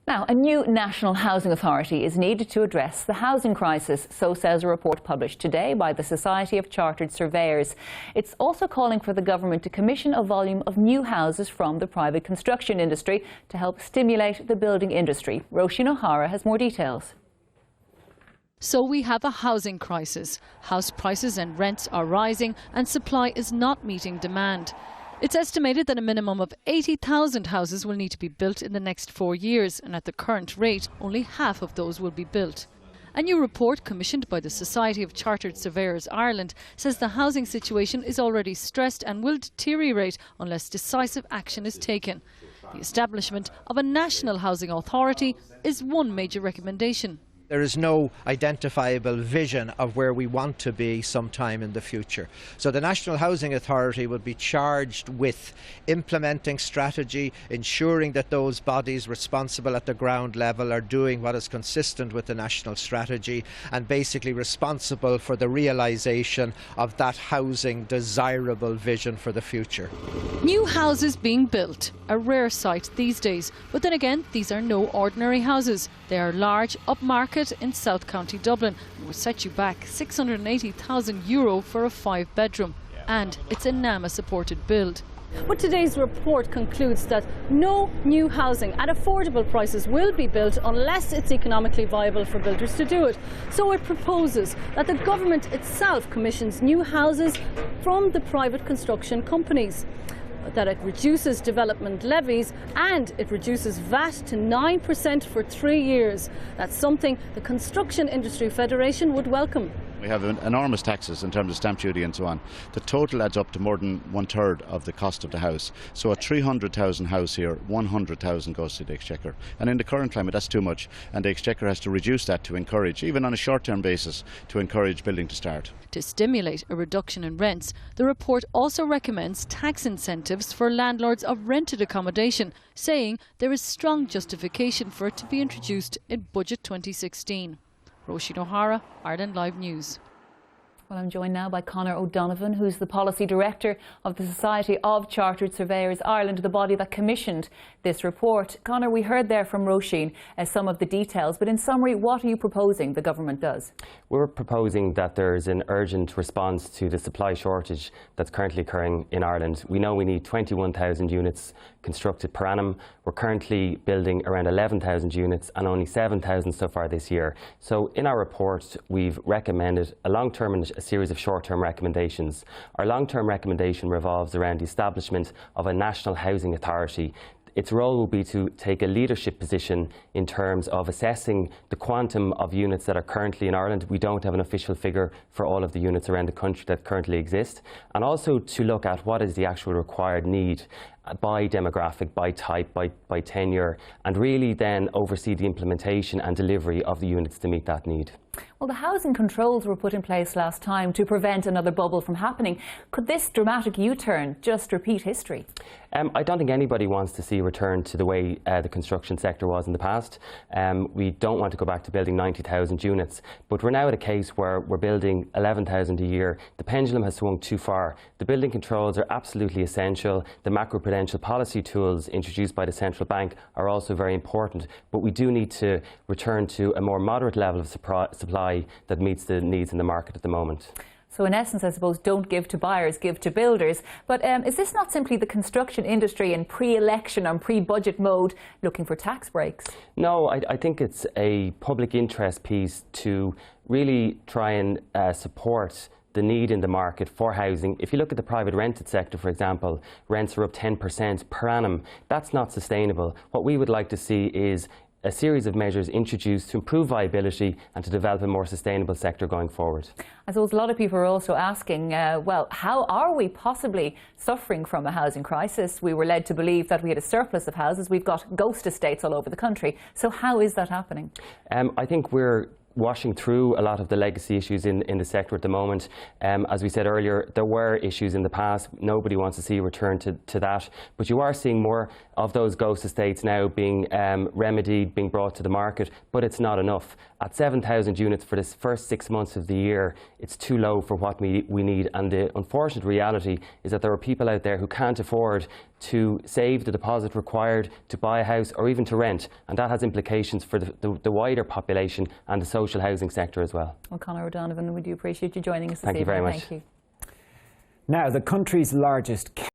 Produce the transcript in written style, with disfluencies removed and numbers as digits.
Now, a new national housing authority is needed to address the housing crisis, so says a report published today by the Society of Chartered Surveyors. It's also calling for the government to commission a volume of new houses from the private construction industry to help stimulate the building industry. Roisin O'Hara has more details. So we have a housing crisis. House prices and rents are rising and supply is not meeting demand. It's estimated that a minimum of 80,000 houses will need to be built in the next 4 years, and at the current rate, only half of those will be built. A new report commissioned by the Society of Chartered Surveyors Ireland says the housing situation is already stressed and will deteriorate unless decisive action is taken. The establishment of a national housing authority is one major recommendation. There is no identifiable vision of where we want to be sometime in the future. So the National Housing Authority will be charged with implementing strategy, ensuring that those bodies responsible at the ground level are doing what is consistent with the national strategy, and basically responsible for the realisation of that housing desirable vision for the future. New houses being built, a rare sight these days. But then again, these are no ordinary houses. They are large, upmarket in South County Dublin and will set you back €680,000 for a 5-bedroom. And it's a NAMA supported build. But today's report concludes that no new housing at affordable prices will be built unless it's economically viable for builders to do it. So it proposes that the government itself commissions new houses from the private construction companies, that it reduces development levies and it reduces VAT to 9% for 3 years. That's something the Construction Industry Federation would welcome. We have enormous taxes in terms of stamp duty and so on. The total adds up to more than 1/3 of the cost of the house. So a 300,000 house here, 100,000 goes to the Exchequer. And in the current climate, that's too much. And the Exchequer has to reduce that to encourage, even on a short-term basis, to encourage building to start. To stimulate a reduction in rents, the report also recommends tax incentives for landlords of rented accommodation, saying there is strong justification for it to be introduced in Budget 2016. Roisin O'Hara, Ireland Live News. Well, I'm joined now by Conor O'Donovan, who's the Policy Director of the Society of Chartered Surveyors Ireland, the body that commissioned this report. Conor, we heard there from Roisin some of the details, but in summary, what are you proposing the government does? We're proposing that there's an urgent response to the supply shortage that's currently occurring in Ireland. We know we need 21,000 units constructed per annum. We're currently building around 11,000 units and only 7,000 so far this year. So in our report, we've recommended a long-term and a series of short-term recommendations. Our long-term recommendation revolves around the establishment of a national housing authority. Its role will be to take a leadership position in terms of assessing the quantum of units that are currently in Ireland. We don't have an official figure for all of the units around the country that currently exist, and also to look at what is the actual required need by demographic, by type, by tenure, and really then oversee the implementation and delivery of the units to meet that need. Well, the housing controls were put in place last time to prevent another bubble from happening. Could this dramatic U-turn just repeat history? I don't think anybody wants to see a return to the way the construction sector was in the past. We don't want to go back to building 90,000 units, but we're now at a case where we're building 11,000 a year. The pendulum has swung too far. The building controls are absolutely essential. The macroprudential policy tools introduced by the central bank are also very important, but we do need to return to a more moderate level of supply that meets the needs in the market at the moment. So in essence, I suppose, don't give to buyers, give to builders. But is this not simply the construction industry in pre-election and pre-budget mode looking for tax breaks? No, I think it's a public interest piece to really try and support the need in the market for housing. If you look at the private rented sector, for example, rents are up 10% per annum. That's not sustainable. What we would like to see is a series of measures introduced to improve viability and to develop a more sustainable sector going forward. I suppose a lot of people are also asking, well, how are we possibly suffering from a housing crisis? We were led to believe that we had a surplus of houses. We've got ghost estates all over the country. So how is that happening? I think we're washing through a lot of the legacy issues in the sector at the moment. As we said earlier, there were issues in the past. Nobody wants to see a return to that. But you are seeing more of those ghost estates now being remedied, being brought to the market, but it's not enough. At 7,000 units for this first 6 months of the year, it's too low for what we need, and the unfortunate reality is that there are people out there who can't afford to save the deposit required to buy a house or even to rent, and that has implications for the wider population and the social housing sector as well. Well, Conor O'Donovan, we do appreciate you joining us this evening. Thank you very much. Thank you. Now, the country's largest